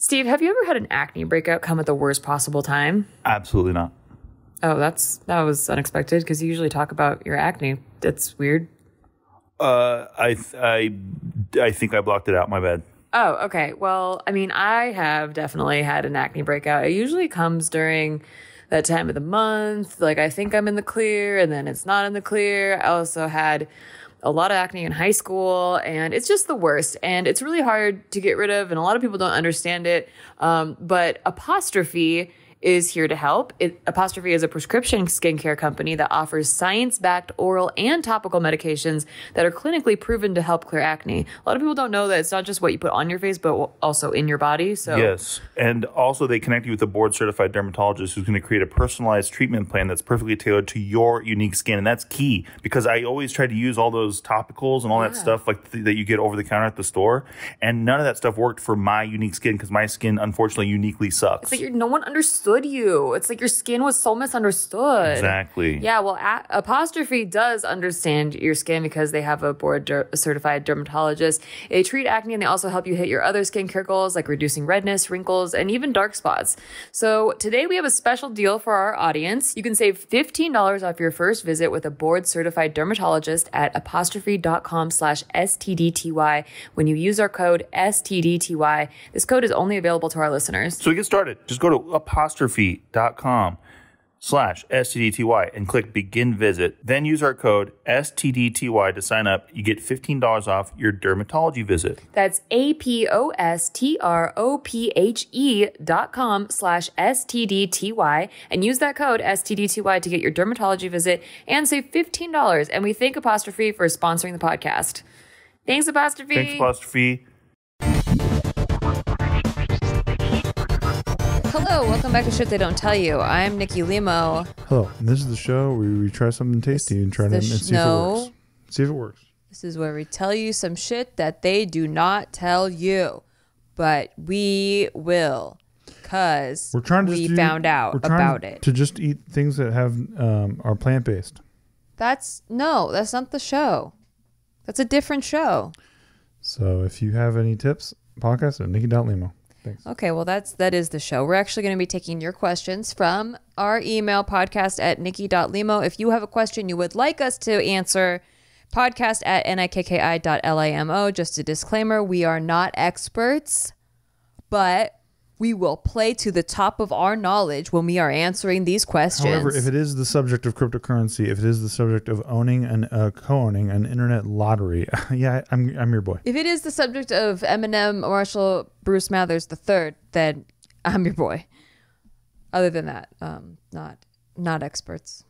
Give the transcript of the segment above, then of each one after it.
Steve, have you ever had an acne breakout come at the worst possible time? Absolutely not. Oh, that was unexpected because you usually talk about your acne. That's weird. I think I blocked it out. My bad. Oh, okay. Well, I mean, I have definitely had an acne breakout. It usually comes during that time of the month. Like, I think I'm in the clear and then it's not in the clear. I also had a lot of acne in high school, and it's just the worst. And it's really hard to get rid of, and a lot of people don't understand it. But Apostrophe is here to help. Apostrophe is a prescription skincare company that offers science-backed oral and topical medications that are clinically proven to help clear acne. A lot of people don't know that it's not just what you put on your face, but also in your body. So yes, and also they connect you with a board-certified dermatologist who's going to create a personalized treatment plan that's perfectly tailored to your unique skin, and that's key because I always try to use all those topicals and all that stuff like that you get over the counter at the store, and none of that stuff worked for my unique skin because my skin unfortunately uniquely sucks. It's like no one understood you. It's like your skin was so misunderstood. Exactly. Yeah, well, Apostrophe does understand your skin because they have a board-certified dermatologist. They treat acne and they also help you hit your other skincare goals like reducing redness, wrinkles, and even dark spots. So today we have a special deal for our audience. You can save $15 off your first visit with a board-certified dermatologist at apostrophe.com/STDTY when you use our code STDTY. This code is only available to our listeners. So to get started, just go to apostrophe.com/STDTY and click begin visit. Then use our code STDTY to sign up. You get $15 off your dermatology visit. That's apostrophe.com/STDTY and use that code STDTY to get your dermatology visit and save $15. And we thank Apostrophe for sponsoring the podcast. Thanks, Apostrophe. Thanks, Apostrophe. Hello, welcome back to Shit They Don't Tell You. I'm Nikki Limo. Hello, and this is the show where we try something tasty and try to see if it works. See if it works. This is where we tell you some shit that they do not tell you, but we will, because we found out about it. To just eat things that have are plant based. That's not the show. That's a different show. So if you have any tips, podcast at Nikki.Limo. Thanks. Okay, well, that is the show. We're actually going to be taking your questions from our email, podcast at Nikki.Limo. If you have a question you would like us to answer, podcast at nikki.limo. Just a disclaimer, we are not experts, but we will play to the top of our knowledge when we are answering these questions. However, if it is the subject of cryptocurrency, if it is the subject of owning and co-owning an internet lottery, yeah, I'm your boy. If it is the subject of Eminem, Marshall, Bruce Mathers III, then I'm your boy. Other than that, not experts.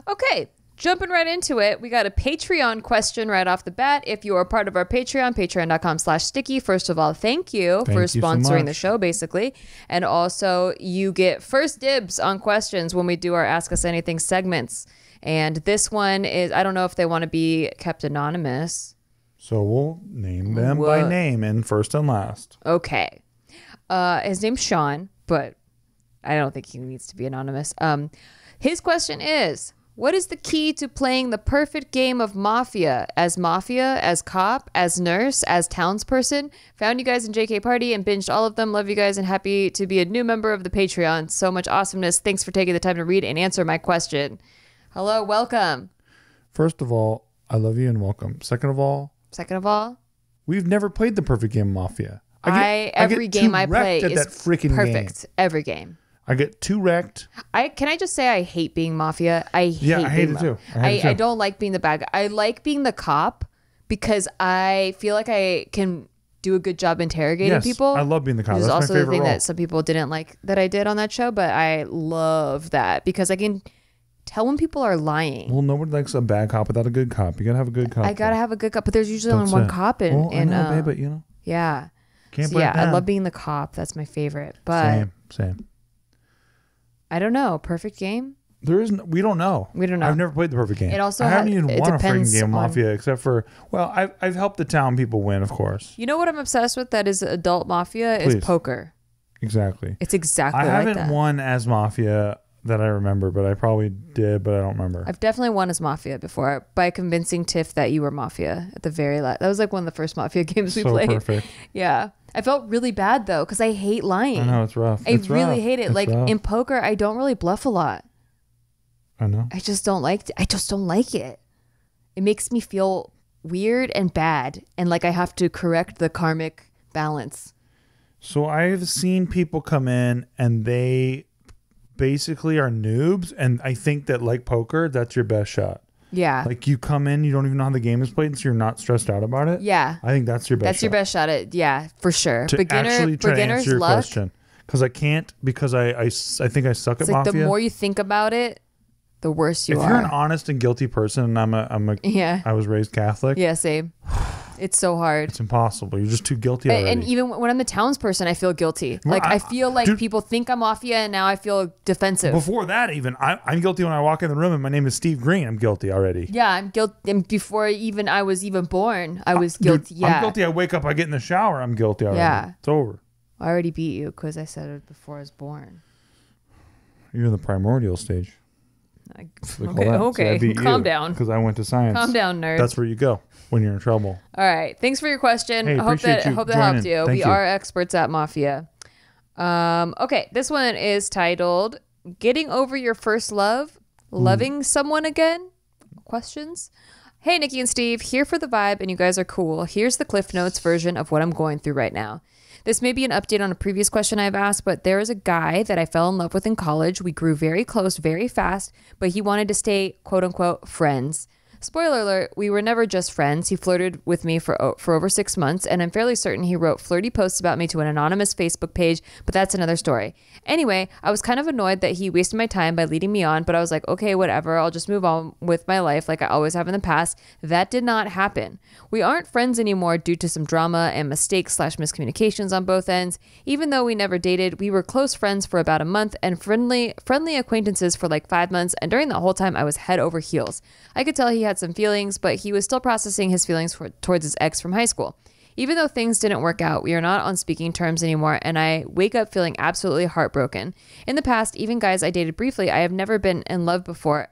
Okay. Jumping right into it, we got a Patreon question right off the bat. If you are part of our Patreon, patreon.com/sticky. First of all, thank you for sponsoring the show, basically. And also, you get first dibs on questions when we do our Ask Us Anything segments. And this one is, I don't know if they want to be kept anonymous. So we'll name them by name and first and last. Okay. His name's Sean, but I don't think he needs to be anonymous. His question is, what is the key to playing the perfect game of Mafia, as cop, as nurse, as townsperson? Found you guys in JK Party and binged all of them. Love you guys and happy to be a new member of the Patreon. So much awesomeness. Thanks for taking the time to read and answer my question. Hello, welcome. First of all, I love you and welcome. Second of all, we've never played the perfect game of Mafia. Every game I play is that freaking perfect. Game. Every game. I get too wrecked. Can I just say I hate being Mafia? I hate it too. I don't like being the bad guy. I like being the cop because I feel like I can do a good job interrogating people. I love being the cop. This is That's also my the favorite thing role. that some people didn't like that I did on that show, but I love that because I can tell when people are lying. Well, nobody likes a bad cop without a good cop. You gotta have a good cop. I gotta have a good cop, but there's usually only one cop in. I know, babe, but you know. Yeah. Can't so, I love being the cop. That's my favorite. But Same. I don't know. Perfect game? We don't know. I've never played the perfect game. It also I haven't even won a freaking game of on Mafia except for, I've helped the town people win, of course. You know what I'm obsessed with that is adult Mafia is poker. Exactly. It's exactly like that. I haven't won as Mafia that I remember, but I probably did, but I don't remember. I've definitely won as Mafia before by convincing Tiff that you were Mafia at the very last. That was like one of the first Mafia games we played. Perfect. Yeah. I felt really bad though, because I hate lying. I know, it's rough. I really hate it. It's like rough. in poker, I don't really bluff a lot. I know. I just don't like it. It makes me feel weird and bad, and like I have to correct the karmic balance. So I've seen people come in and they basically are noobs, and I think that like poker, that's your best shot. Yeah. Like you come in, you don't even know how the game is played, and so you're not stressed out about it. Yeah. I think that's your best. That's your best shot at, yeah, for sure. To actually try to Beginner's answer your luck. question, because I can't, because I think I suck It's at like Mafia. the more you think about it, the worse you if are. you're an honest and guilty person, and Yeah. I was raised Catholic. Yeah, same. It's so hard. It's impossible. You're just too guilty already. And even when I'm the townsperson, I feel guilty. Well, Like I feel like dude, people think I'm Mafia, and now I feel defensive. Before that, even I'm guilty when I walk in the room and my name is Steve Green. I'm guilty already. Yeah, I'm guilty. And before I was even born, I was guilty. Dude, Yeah, I'm guilty. I wake up, I get in the shower, I'm guilty already. Yeah. It's over. I already beat you because I said it before I was born. You're in the primordial stage. Okay. Calm down. Because I went to science. Calm down, nerd. That's where you go when you're in trouble. All right. Thanks for your question. Hey, I hope that appreciate you helped joining. you. Thank We you. are experts at Mafia. Okay. This one is titled "Getting Over Your First Love, Loving Someone Again?" Questions. Hey, Nikki and Steve, here for the vibe, and you guys are cool. Here's the Cliff Notes version of what I'm going through right now. This may be an update on a previous question I've asked, but there is a guy that I fell in love with in college. We grew very close very fast, but he wanted to stay, quote unquote, friends. Spoiler alert, we were never just friends. He flirted with me for over 6 months, and I'm fairly certain he wrote flirty posts about me to an anonymous Facebook page, but that's another story. Anyway, I was kind of annoyed that he wasted my time by leading me on, but I was like, okay, whatever, I'll just move on with my life like I always have in the past. That did not happen. We aren't friends anymore due to some drama and mistakes/miscommunications on both ends. Even though we never dated, we were close friends for about a month and friendly acquaintances for like 5 months, and during that whole time I was head over heels. I could tell he had some feelings, but he was still processing his feelings towards his ex from high school. Even though things didn't work out, we are not on speaking terms anymore, and I wake up feeling absolutely heartbroken. In the past, even guys I dated briefly, I have never been in love before.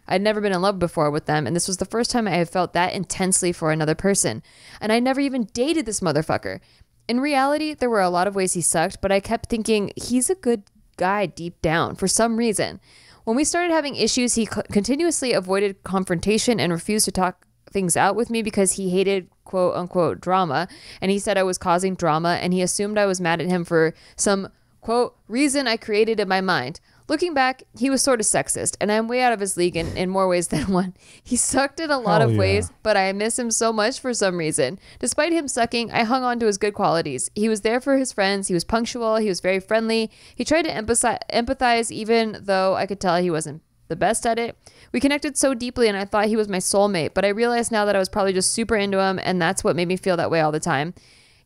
I'd never been in love before with them, and this was the first time I have felt that intensely for another person. And I never even dated this motherfucker. In reality, there were a lot of ways he sucked, but I kept thinking he's a good guy deep down for some reason. When we started having issues, he continuously avoided confrontation and refused to talk things out with me because he hated quote unquote drama, and he said I was causing drama, and he assumed I was mad at him for some quote reason I created in my mind. Looking back, he was sort of sexist, and I'm way out of his league in more ways than one. He sucked in a lot of ways, but I miss him so much for some reason. Despite him sucking, I hung on to his good qualities. He was there for his friends, he was punctual, he was very friendly, he tried to empathize even though I could tell he wasn't the best at it. We connected so deeply, and I thought he was my soulmate, but I realized now that I was probably just super into him, and that's what made me feel that way all the time.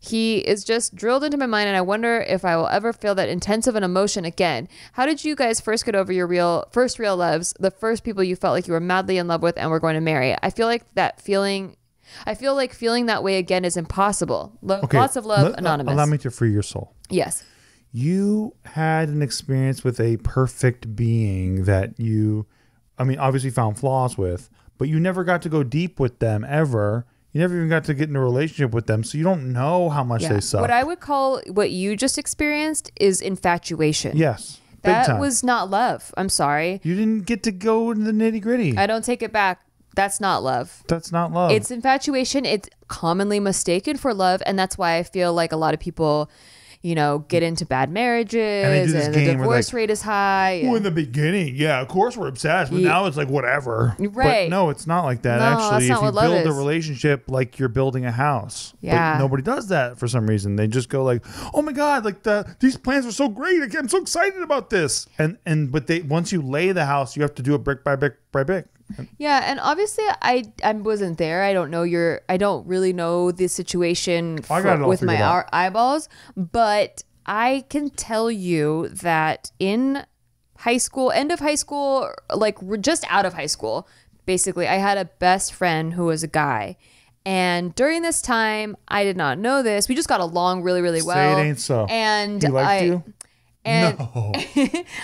He is just drilled into my mind, and I wonder if I will ever feel that intense of an emotion again. How did you guys first get over your first real loves, the first people you felt like you were madly in love with and were going to marry? I feel like feeling that way again is impossible. Okay, Lots of love, Anonymous. Allow me to free your soul. Yes. You had an experience with a perfect being that you, obviously found flaws with, but you never got to go deep with them ever. You never even got to get in a relationship with them, so you don't know how much they suck. What I would call what you just experienced is infatuation. Yes. That was not love. I'm sorry. You didn't get to go into the nitty gritty. I don't take it back. That's not love. That's not love. It's infatuation. It's commonly mistaken for love, and that's why I feel like a lot of people, get into bad marriages, and the divorce rate is high. Well, in the beginning, yeah, of course we're obsessed, but now it's like whatever. Right. But no, it's not like that. No, Actually, that's not if you what love build a is. relationship like you're building a house, Yeah. but nobody does that for some reason. They just go like, "Oh my god, like these plans are so great! I'm so excited about this." But once you lay the house, you have to do it brick by brick by brick. Yeah, and obviously I wasn't there. I don't really know the situation I got it all with my figured out. eyeballs, but I can tell you that in high school, end of high school, like we're just out of high school, basically, I had a best friend who was a guy. And during this time, I did not know this. We just got along really, really well. Say it ain't so. And He liked you? And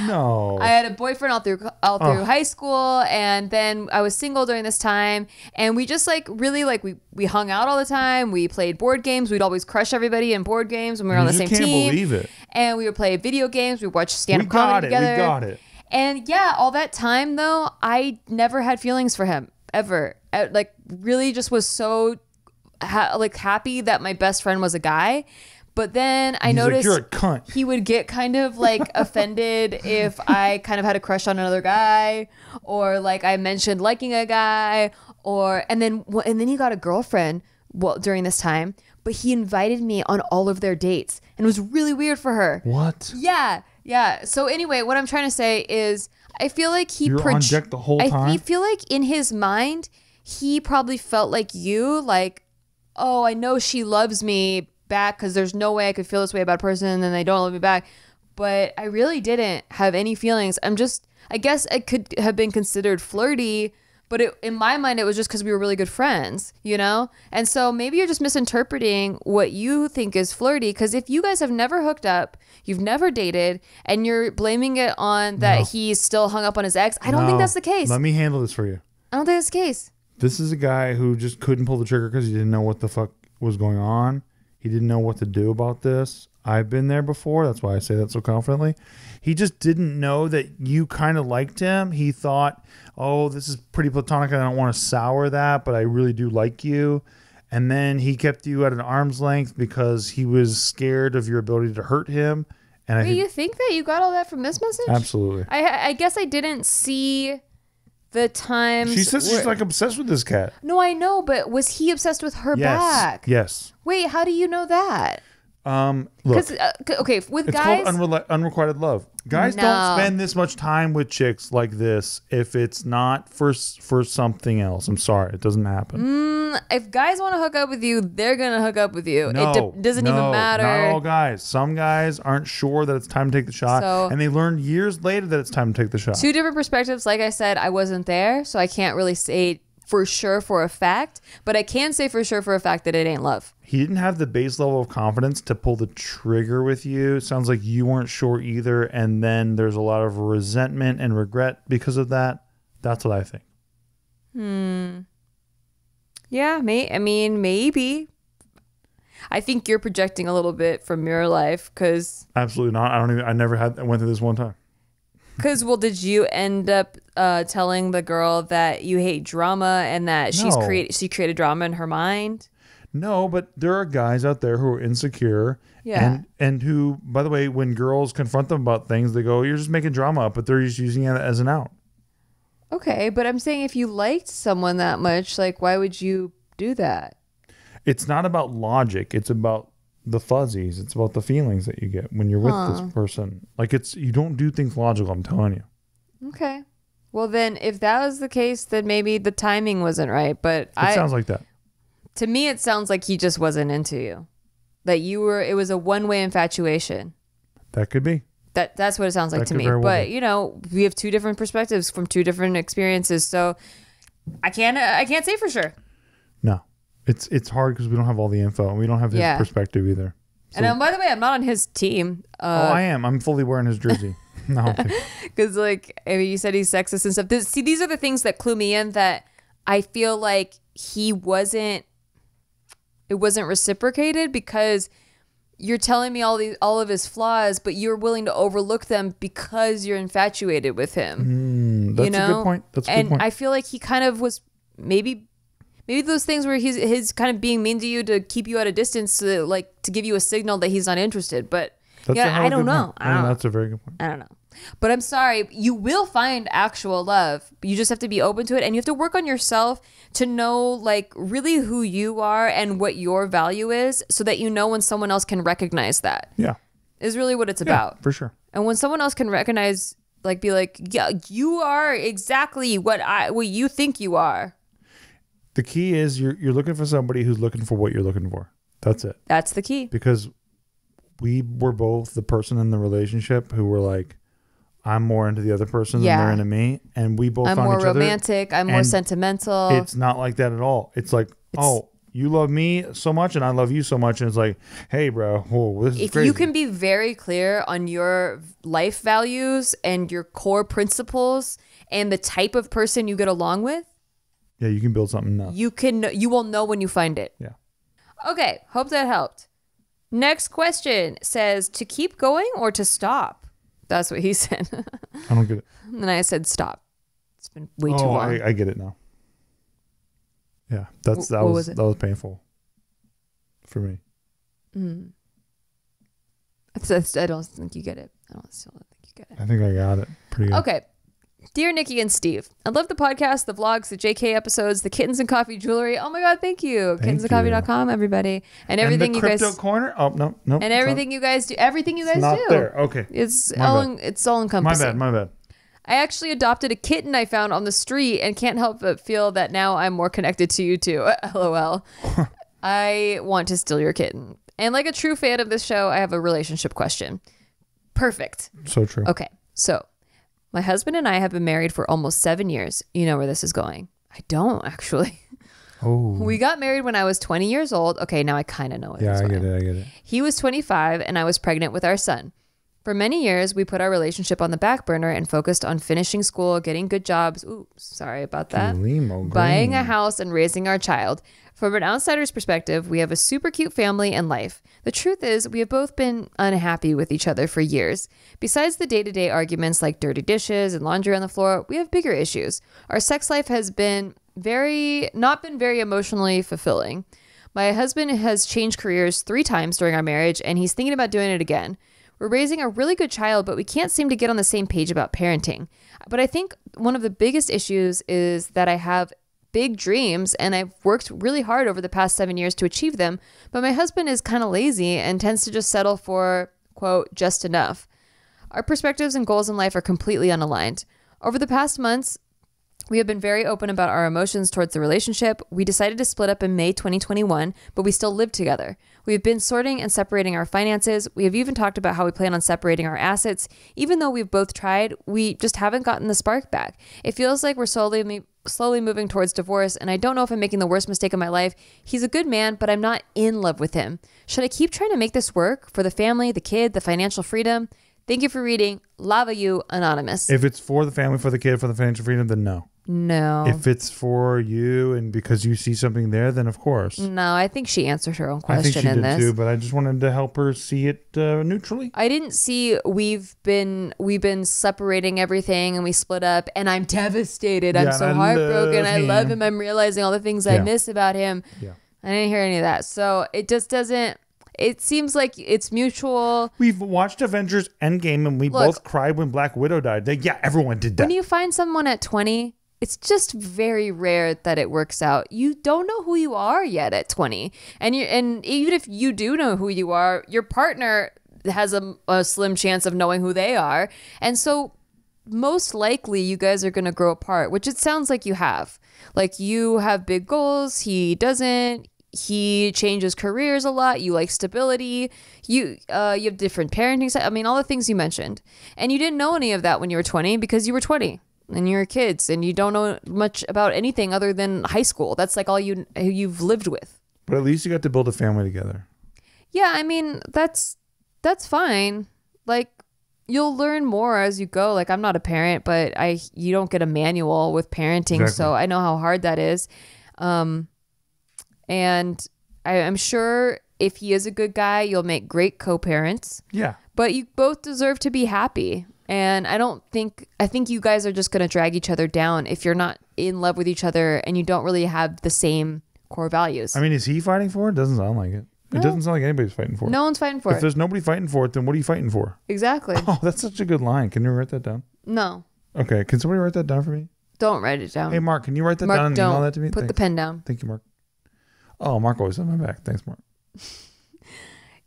No. I had a boyfriend all through high school, and then I was single during this time, and we just like really like we hung out all the time. We played board games. We'd always crush everybody in board games when we were on the same team. Can't believe it. And we would play video games. We watched stand-up comedy together. We got it. And yeah, all that time though, I never had feelings for him ever. Like really, just was so happy that my best friend was a guy. But then I noticed you're a cunt. He would get kind of like offended if I kind of had a crush on another guy, or like I mentioned liking a guy, and then he got a girlfriend during this time. But he invited me on all of their dates, and it was really weird for her. What? Yeah. So anyway, what I'm trying to say is, I feel like you're on deck the whole time. I feel like in his mind, he probably felt like you, like, oh, I know she loves me back because there's no way I could feel this way about a person and then they don't love me back. But I really didn't have any feelings. I guess I could have been considered flirty, but in my mind, it was just because we were really good friends, you know? And so maybe you're just misinterpreting what you think is flirty, because if you guys have never hooked up, you've never dated, and you're blaming it on that he's still hung up on his ex, I don't think that's the case. Let me handle this for you. I don't think that's the case. This is a guy who just couldn't pull the trigger because he didn't know what the fuck was going on. He didn't know what to do about this. I've been there before. That's why I say that so confidently. He just didn't know that you kind of liked him. He thought, oh, this is pretty platonic. I don't want to sour that, but I really do like you. And then he kept you at an arm's length because he was scared of your ability to hurt him. And you think that you got all that from this message? Absolutely. I guess I didn't see the times. She says she's like obsessed with this cat. No, I know, but was he obsessed with her back? Yes. Wait, how do you know that? Look, okay, with it's guys, called unrequited love. Guys don't spend this much time with chicks like this if it's not for something else. I'm sorry, it doesn't happen. If guys want to hook up with you, they're gonna hook up with you. No, it doesn't even matter. Not all guys. Some guys aren't sure that it's time to take the shot, and they learn years later that it's time to take the shot. Two different perspectives. Like I said, I wasn't there, so I can't really say for sure for a fact, but I can say for sure for a fact that it ain't love. He didn't have the base level of confidence to pull the trigger with you. Sounds like you weren't sure either, and then there's a lot of resentment and regret because of that. That's what I think. Yeah, maybe. I think you're projecting a little bit from your life, because absolutely not. I went through this one time. Because, well, did you end up telling the girl that you hate drama and that she created drama in her mind? No, but there are guys out there who are insecure. Yeah. And who, by the way, when girls confront them about things, they go, you're just making drama up, but they're just using it as an out. Okay, but I'm saying if you liked someone that much, like, why would you do that? It's not about logic. It's about the fuzzies. It's about the feelings that you get when you're with this person. Like, you don't do things logical, I'm telling you. Okay. Well, then if that was the case, then maybe the timing wasn't right. But it sounds like that. To me, it sounds like he just wasn't into you. That it was a one-way infatuation. That could be. That's what it sounds like to me. But, you know, we have two different perspectives from two different experiences. So I can't say for sure. No. It's hard because we don't have all the info and we don't have his perspective either. So, and by the way, I'm not on his team. I am. I'm fully wearing his jersey. No, because you said he's sexist and stuff. These are the things that clue me in, that I feel like it wasn't reciprocated, because you're telling me all of his flaws, but you're willing to overlook them because you're infatuated with him. That's a good point. And I feel like he kind of was maybe those things where he's kind of being mean to you to keep you at a distance, to give you a signal that he's not interested. But I don't know. That's a very good point. I don't know. But I'm sorry, you will find actual love. You just have to be open to it, and you have to work on yourself to know really who you are and what your value is, so that you know when someone else can recognize that. Yeah. Is really what it's about. For sure. And when someone else can recognize, be like, yeah, you are exactly what you think you are. The key is you're looking for somebody who's looking for what you're looking for. That's it. That's the key. Because we were both the person in the relationship who were like, I'm more into the other person than they're into me. And we both found each other. I'm more romantic. I'm more sentimental. It's not like that at all. It's like, you love me so much and I love you so much. And it's like, hey, bro, whoa, this is If crazy. you can be very clear on your life values and your core principles and the type of person you get along with, yeah, you can build something else. you will know when you find it. Yeah. Okay, hope that helped. Next question says to keep going or to stop. That's what he said. I don't get it. And I said stop. It's been way too long. I get it now. Yeah, that was painful for me. I don't think you get it. I still don't think you get it. I think I got it pretty good. Okay. Dear Nikki and Steve, I love the podcast, the vlogs, the JK episodes, the Kittens and Coffee jewelry. Oh my God, thank you. Kittensandcoffee.com, everybody. And everything the you guys... crypto corner? Oh, no. And everything you guys do. Everything you guys It's not do. there. Okay. It's all encompassing. My bad. I actually adopted a kitten I found on the street and can't help but feel that now I'm more connected to you too. LOL. I want to steal your kitten. And like a true fan of this show, I have a relationship question. Perfect. So true. Okay. So my husband and I have been married for almost 7 years. You know where this is going. I don't actually. Oh. We got married when I was 20 years old. Okay, now I kind of know it. Yeah, I get it. He was 25 and I was pregnant with our son. For many years, we put our relationship on the back burner and focused on finishing school, getting good jobs. Ooh, sorry about that. Limo, buying a house and raising our child. From an outsider's perspective, we have a super cute family and life. The truth is, we have both been unhappy with each other for years. Besides the day-to-day arguments like dirty dishes and laundry on the floor, we have bigger issues. Our sex life has not been very emotionally fulfilling. My husband has changed careers 3 times during our marriage, and he's thinking about doing it again. We're raising a really good child, but we can't seem to get on the same page about parenting. But I think one of the biggest issues is that I have big dreams and I've worked really hard over the past 7 years to achieve them. But my husband is kind of lazy and tends to just settle for, quote, just enough. Our perspectives and goals in life are completely unaligned. Over the past months, we have been very open about our emotions towards the relationship. We decided to split up in May 2021, but we still live together. We have been sorting and separating our finances. We have even talked about how we plan on separating our assets. Even though we've both tried, we just haven't gotten the spark back. It feels like we're slowly moving towards divorce, and I don't know if I'm making the worst mistake of my life. He's a good man, but I'm not in love with him. Should I keep trying to make this work for the family, the kid, the financial freedom? Thank you for reading. Lava you, Anonymous. If it's for the family, for the kid, for the financial freedom, then no. No. If it's for you and because you see something there, then of course. No, I think she answered her own I think question she in did this. too, but I just wanted to help her see it neutrally. I didn't see we've been separating everything and we split up and I'm devastated. I'm so heartbroken. I love him. I'm realizing all the things I miss about him. Yeah. I didn't hear any of that. So it just doesn't. It seems like it's mutual. We've watched Avengers Endgame and we both cried when Black Widow died. Yeah, everyone did that. When you find someone at 20, it's just very rare that it works out. You don't know who you are yet at 20. And even if you do know who you are, your partner has a slim chance of knowing who they are. And so most likely you guys are going to grow apart, which it sounds like you have. Like you have big goals. He doesn't. He changes careers a lot. You like stability. You have different parenting. I mean, all the things you mentioned. And you didn't know any of that when you were 20 because you were 20 and you're kids and you don't know much about anything other than high school. That's like all you've lived with. But at least you got to build a family together. Yeah, I mean, that's fine. Like you'll learn more as you go. Like I'm not a parent, but you don't get a manual with parenting. Exactly. So I know how hard that is. And I'm sure if he is a good guy, you'll make great co-parents. Yeah. But you both deserve to be happy. And I think you guys are just going to drag each other down if you're not in love with each other and you don't really have the same core values. I mean, is he fighting for it? Doesn't sound like it. No. It doesn't sound like anybody's fighting for it. No one's fighting for it. If there's nobody fighting for it, then what are you fighting for? Exactly. Oh, that's such a good line. Can you write that down? No. Okay. Can somebody write that down for me? Don't write it down. Hey, Mark, can you write that down and email that to me? Put the pen down. Thank you, Mark. Oh, Mark always on my back. Thanks, Mark.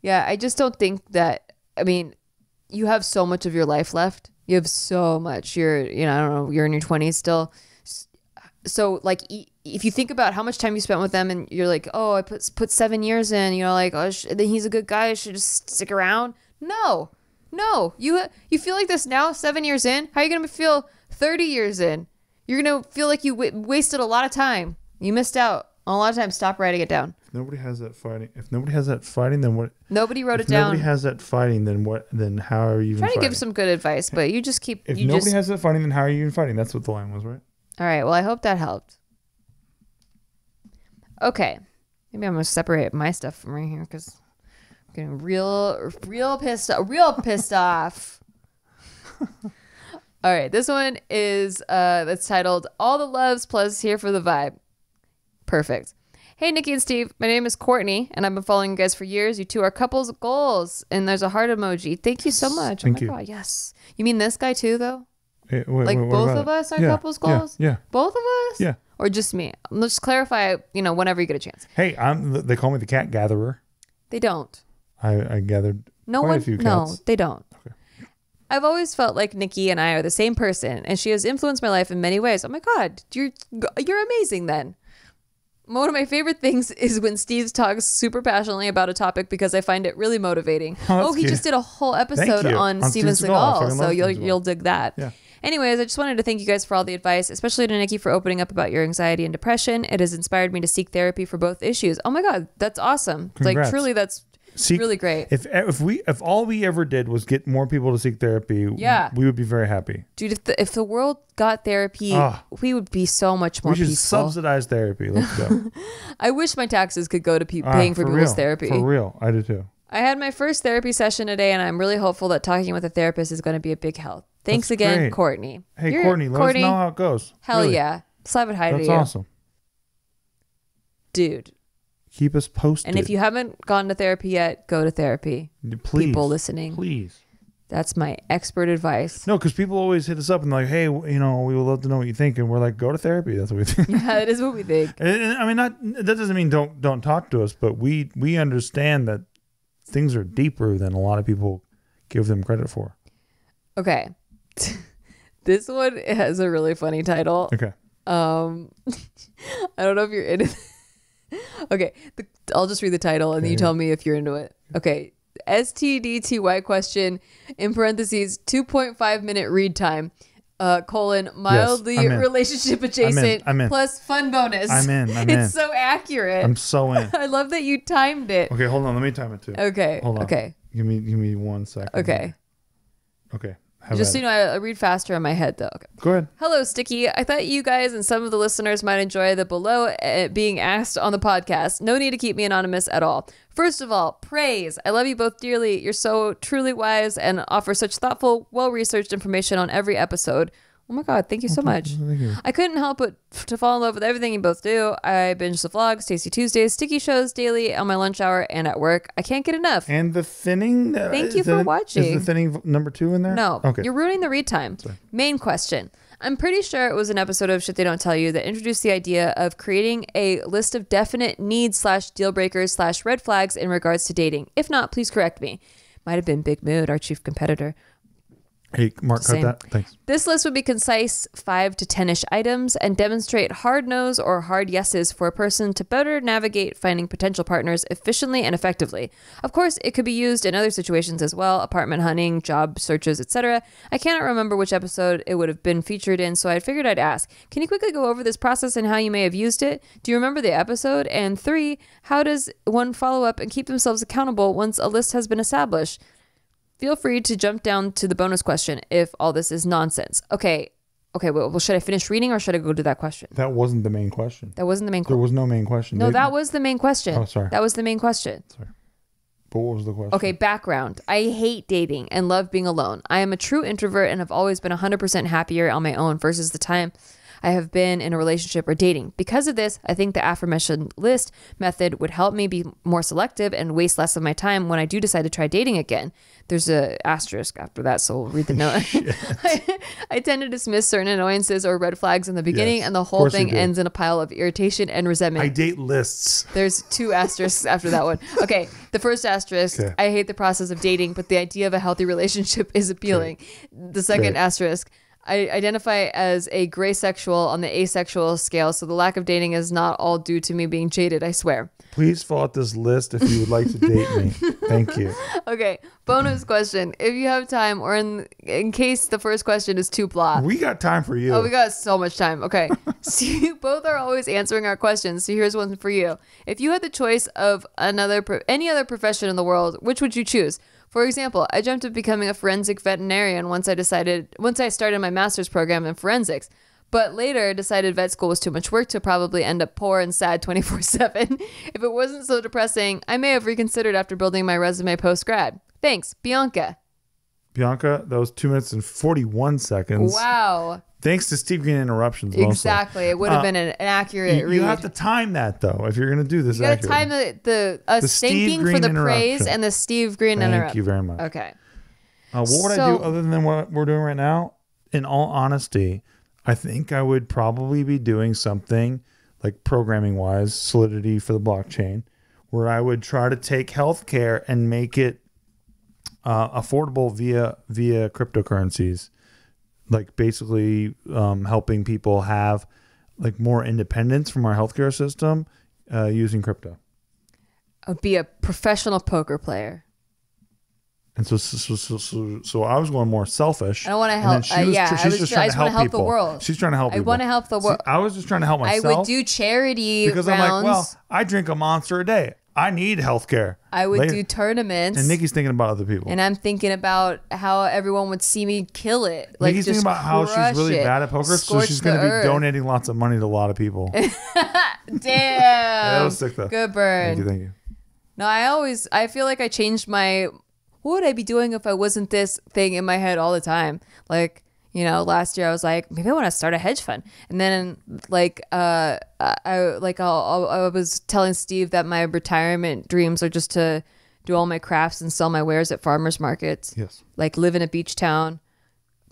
Yeah, I just don't think that, I mean, you have so much of your life left. You have so much. You're in your 20s still. So like, if you think about how much time you spent with them and you're like, oh, I put 7 years in, like, oh, then he's a good guy. I should just stick around. No, you feel like this now, 7 years in. How are you going to feel 30 years in? You're going to feel like you wasted a lot of time. You missed out on a lot of time. Stop writing it down. If nobody has that fighting, then what? Nobody wrote it If down. nobody has that fighting, then what? Then how are you even Trying to fighting? give some good advice, but you just keep. If you nobody just, has that fighting, then how are you even fighting? That's what the line was, right? All right. Well, I hope that helped. Okay. Maybe I'm gonna separate my stuff from right here because I'm getting real pissed off. All right. This one is that's titled "All the Loves Plus Here for the Vibe." Perfect. Hey, Nikki and Steve. My name is Courtney, and I've been following you guys for years. You two are couples goals, and there's a heart emoji. Thank you so much. Thank oh my you. God, yes. You mean this guy too, though? Wait, Like what both about of it? us are Yeah, couples goals? Yeah. Both of us? Yeah. Or just me? Let's clarify, whenever you get a chance. Hey, they call me the cat gatherer. They don't. I gathered quite a few cats. No, they don't. Okay. I've always felt like Nikki and I are the same person, and she has influenced my life in many ways. Oh my God, you're amazing then. One of my favorite things is when Steve talks super passionately about a topic because I find it really motivating. Oh, He cute. just did a whole episode you. on On Steven Steven Seagal. I Seagal, fucking so love Steven Seagal. you'll dig that. Yeah. Anyways, I just wanted to thank you guys for all the advice, especially to Nikki for opening up about your anxiety and depression. It has inspired me to seek therapy for both issues. Oh my God, that's awesome. Like Congrats. truly, that's really great. If all we ever did was get more people to seek therapy, Yeah. we would be very happy. Dude, if the world got therapy, we would be so much more We should peaceful. subsidize therapy. Let's go. I wish my taxes could go to paying for people's real. therapy. For real, I do too. I had my first therapy session today, and I'm really hopeful that talking with a therapist is going to be a big help. Thanks That's again, great. Courtney. Hey, Courtney, let us know how it goes. Hell Really. yeah. Slap it high to That's you. awesome. Dude. Keep us posted. And if you haven't gone to therapy yet, go to therapy. please, people listening. please. That's my expert advice. No, because people always hit us up and like, hey, we would love to know what you think, and we're like, go to therapy. That's what we think. Yeah, that is what we think. And I mean, that doesn't mean don't talk to us, but we understand that things are deeper than a lot of people give them credit for. Okay. This one has a really funny title. Okay. I don't know if you're into it. Okay, I'll just read the title and then you tell me if you're into it. Okay, STDTY question in parentheses 2.5 minute read time mildly I'm in. relationship adjacent I'm in. plus fun bonus. I'm in. It's so accurate. I'm so in. I love that you timed it. Okay, hold on. Let me time it too. Okay. Hold on. Okay. Give me 1 second. Okay. Okay. Just so you know, I read faster in my head though. Okay. Go ahead. Hello, Sticky. I thought you guys and some of the listeners might enjoy the below being asked on the podcast. No need to keep me anonymous at all. First of all, praise. I love you both dearly. You're so truly wise and offer such thoughtful, well-researched information on every episode. Oh my God, thank you so much. Thank you. I couldn't help but to fall in love with everything you both do. I binge the vlogs, Tasty Tuesdays, Sticky shows daily on my lunch hour and at work. I can't get enough. And the thinning. Thank you for watching. Is the thinning number 2 in there? No. Okay. You're ruining the read time. Sorry. Main question. I'm pretty sure it was an episode of Shit They Don't Tell You that introduced the idea of creating a list of definite needs/deal breakers/red flags in regards to dating. If not, please correct me. Might have been Big Mood, our chief competitor. Hey, Mark, cut that. Thanks. This list would be concise, 5 to 10-ish items, and demonstrate hard no's or hard yeses for a person to better navigate finding potential partners efficiently and effectively. Of course, it could be used in other situations as well, apartment hunting, job searches, etc. I cannot remember which episode it would have been featured in, so I figured I'd ask. Can you quickly go over this process and how you may have used it? Do you remember the episode? And 3, how does one follow up and keep themselves accountable once a list has been established? Feel free to jump down to the bonus question if all this is nonsense. Okay, well, should I finish reading or should I go to that question? That wasn't the main question. That wasn't the main There question. was no main question. No, that was the main question. Oh, sorry. That was the main question. Sorry. But what was the question? Okay, background. I hate dating and love being alone. I am a true introvert and have always been 100% happier on my own versus the time I have been in a relationship or dating. Because of this, I think the aforementioned list method would help me be more selective and waste less of my time when I do decide to try dating again. There's a asterisk after that, so we'll read the note. I tend to dismiss certain annoyances or red flags in the beginning, Yes, and the of whole course you thing do. ends in a pile of irritation and resentment. I date lists. There's 2 asterisks after that one. Okay, the first asterisk, Okay. I hate the process of dating, but the idea of a healthy relationship is appealing. The second asterisk, I identify as a gray sexual on the asexual scale, so the lack of dating is not all due to me being jaded, I swear. Please fill out this list if you would like to date me. Thank you. Okay, bonus question. If you have time, or in case the first question is too blah. We got time for you. Oh, we got so much time. Okay. So you both are always answering our questions. So here's one for you. If you had the choice of any other profession in the world, which would you choose? For example, I dreamt of becoming a forensic veterinarian once I started my master's program in forensics, but later decided vet school was too much work to probably end up poor and sad 24/7. If it wasn't so depressing, I may have reconsidered after building my resume post-grad. Thanks, Bianca. Bianca, that was 2 minutes and 41 seconds. Wow. Thanks to Steve Green interruptions. Mostly. Exactly. It would have been an accurate read. You have to time that, though, if you're going to do this. You got to time the thanking for the praise and the Steve Green interruption. Thank you very much. Okay. What would I do other than what we're doing right now? In all honesty, I think I would probably be doing something like programming-wise, Solidity for the blockchain, where I would try to take healthcare and make it affordable via cryptocurrencies. Like basically helping people have like more independence from our healthcare system using crypto. I would be a professional poker player. And so I was going more selfish. I don't want to help. I just want to help the world. She's trying to help people. I want to help the world. I was just trying to help myself. I would do charity because rounds. I'm like, well, I drink a Monster a day. I need healthcare. I would do tournaments. And Nikki's thinking about other people. And I'm thinking about how everyone would see me kill it. Like, Nikki's thinking about how she's really bad at poker, so she's going to be donating lots of money to a lot of people. Damn. That was sick though. Good burn. Thank you. No, I feel like I changed my, what would I be doing if I wasn't this thing in my head all the time? Like, you know, last year I was like, maybe I want to start a hedge fund. And then I was telling Steve that my retirement dreams are just to do all my crafts and sell my wares at farmers markets. Yes. Like live in a beach town,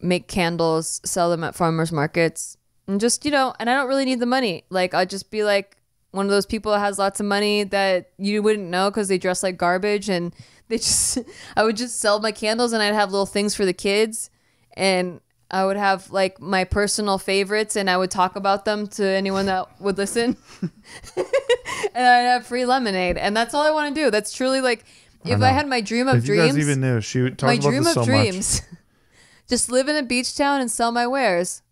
make candles, sell them at farmers markets. And just, you know, and I don't really need the money. Like I'll just be like one of those people that has lots of money that you wouldn't know because they dress like garbage. And I would just sell my candles and I'd have little things for the kids. And I would have like my personal favorites and I would talk about them to anyone that would listen. And I'd have free lemonade. And that's all I want to do. That's truly like, if I had my dream of dreams. You guys even knew. She talked my about dream this of so dreams. Much. Just live in a beach town and sell my wares.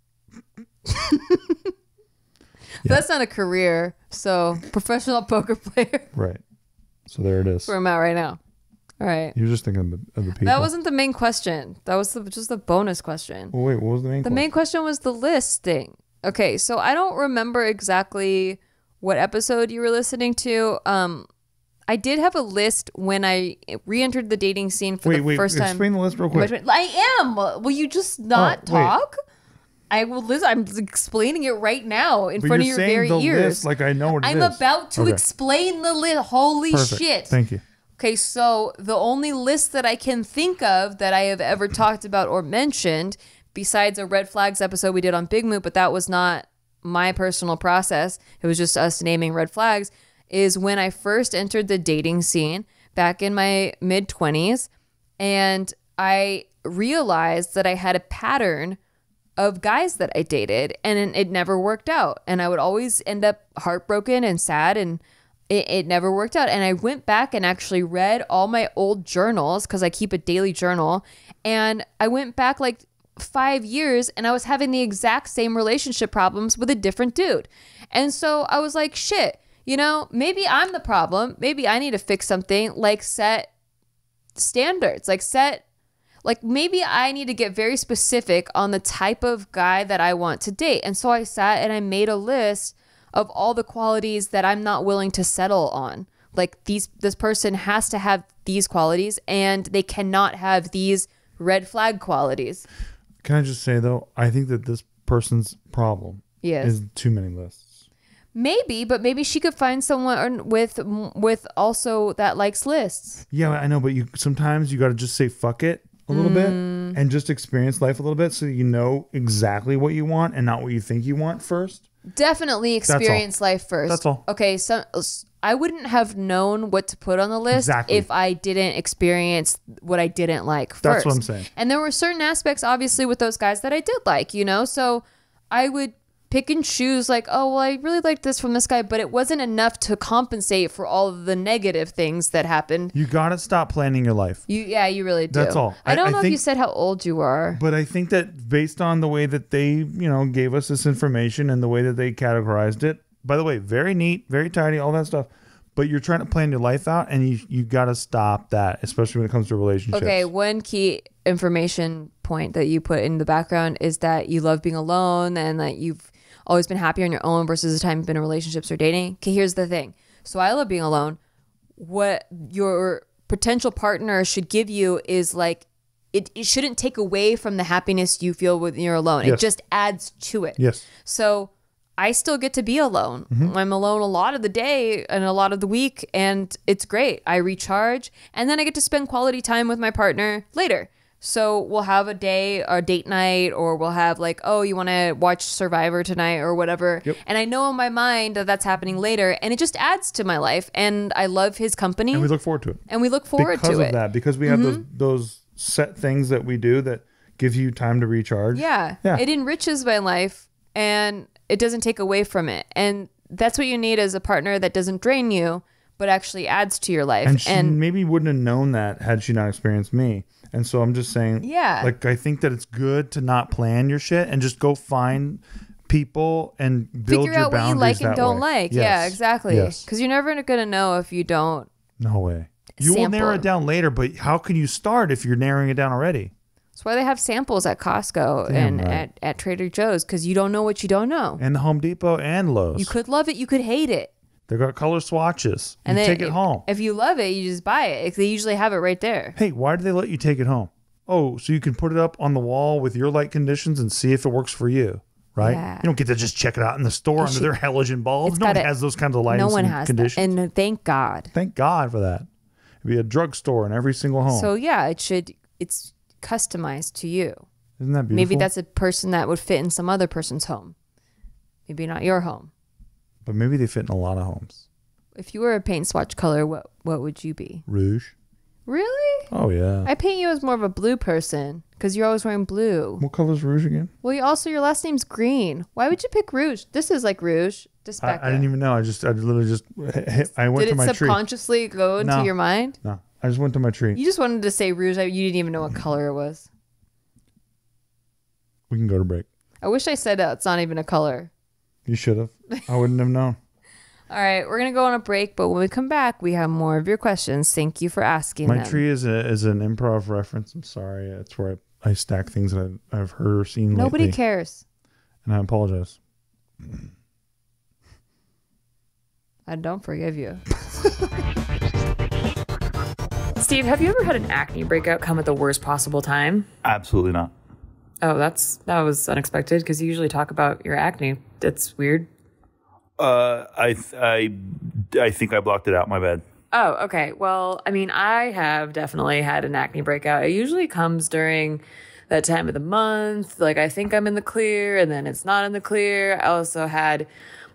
That's not a career. So professional poker player. Right. So there it is. Where I'm at right now. All right. You were just thinking of the people. That wasn't the main question. That was just the bonus question. Well, wait, what was the main question? The main question was the list thing. Okay, so I don't remember exactly what episode you were listening to. I did have a list when I re-entered the dating scene for the first time. Explain the list real quick. I am. Will you just not talk? I will listen. I'm explaining it right now in front of your very ears. List like I know what it is. I'm about to explain the list. Holy shit. Thank you. Okay, so the only list that I can think of that I have ever talked about or mentioned, besides a red flags episode we did on Big Moot, but that was not my personal process. It was just us naming red flags, is when I first entered the dating scene back in my mid-20s, and I realized that I had a pattern of guys that I dated, and it never worked out. And I would always end up heartbroken and sad, and it never worked out. And I went back and actually read all my old journals because I keep a daily journal. And I went back like 5 years and I was having the exact same relationship problems with a different dude. And so I was like, shit, you know, maybe I'm the problem. Maybe I need to fix something, like set standards, like maybe I need to get very specific on the type of guy that I want to date. And so I sat and I made a list of all the qualities that I'm not willing to settle on. Like this person has to have these qualities and they cannot have these red flag qualities. Can I just say though, I think that this person's problem is too many lists. Maybe, but maybe she could find someone with also that likes lists. Yeah, I know, but sometimes you got to just say fuck it a little bit and just experience life a little bit so you know exactly what you want and not what you think you want first. Definitely experience life first. That's all. Okay, so I wouldn't have known what to put on the list if I didn't experience what I didn't like first. That's what I'm saying. And there were certain aspects, obviously, with those guys that I did like, you know? So I would pick and choose like, oh, well, I really liked this from this guy, but it wasn't enough to compensate for all of the negative things that happened. You got to stop planning your life. You really do. That's all. I don't know if you said how old you are. But I think that based on the way that they, gave us this information and the way that they categorized it, by the way, very neat, very tidy, all that stuff. But you're trying to plan your life out, and you got to stop that, especially when it comes to relationships. Okay, one key information point that you put in the background is that you love being alone and that you've always been happy on your own versus the time you've been in relationships or dating. Okay, here's the thing. So I love being alone. What your potential partner should give you is like, it shouldn't take away from the happiness you feel when you're alone. Yes. It just adds to it. Yes. So I still get to be alone. Mm-hmm. I'm alone a lot of the day and a lot of the week, and it's great. I recharge, and then I get to spend quality time with my partner later. So we'll have a day or date night, or we'll have like, oh, you want to watch Survivor tonight or whatever. Yep. And I know in my mind that that's happening later, and it just adds to my life. And I love his company. And we look forward to it. Because of that, because we have those set things that we do that give you time to recharge. Yeah. It enriches my life, and it doesn't take away from it. And that's what you need as a partner that doesn't drain you, but actually adds to your life. And she maybe wouldn't have known that had she not experienced me. And so I'm just saying, like, I think that it's good to not plan your shit and just go find people and build figure your out what you boundaries like and don't like. Yes. Yeah, exactly. Yes. Because you're never going to know if you don't. No way. You will narrow it down later, but how can you start if you're narrowing it down already? That's why they have samples at Costco at Trader Joe's, because you don't know what you don't know. And Home Depot and Lowe's. You could love it. You could hate it. They've got color swatches. And you take it home. If you love it, you just buy it. They usually have it right there. Hey, why do they let you take it home? Oh, so you can put it up on the wall with your light conditions and see if it works for you, right? Yeah. You don't get to just check it out in the store under their halogen bulbs. No one has those kinds of lighting conditions. No one has that. And thank God. Thank God for that. It'd be a drugstore in every single home. So yeah, it's customized to you. Isn't that beautiful? Maybe that's a person that would fit in some other person's home. Maybe not your home. But maybe they fit in a lot of homes. If you were a paint swatch color, what would you be? Rouge. Really? Oh, yeah. I paint you as more of a blue person because you're always wearing blue. What color is rouge again? Well, your last name's green. Why would you pick rouge? This is like rouge. I didn't even know. I literally just I went to my tree. Did it subconsciously go into your mind? No. I just went to my tree. You just wanted to say rouge. You didn't even know what color it was. We can go to break. I wish I said it's not even a color. You should have. I wouldn't have known. All right, we're going to go on a break, but when we come back, we have more of your questions. Thank you for asking them. My tree is an improv reference. I'm sorry. It's where I stack things that I've heard or seen Nobody lately. cares. And I apologize. I don't forgive you. Steve, have you ever had an acne breakout come at the worst possible time? Absolutely not. Oh, that was unexpected because you usually talk about your acne. That's weird. I think I blocked it out. My bad. Oh, okay. Well, I mean, I have definitely had an acne breakout. It usually comes during that time of the month. Like, I think I'm in the clear, and then it's not in the clear. I also had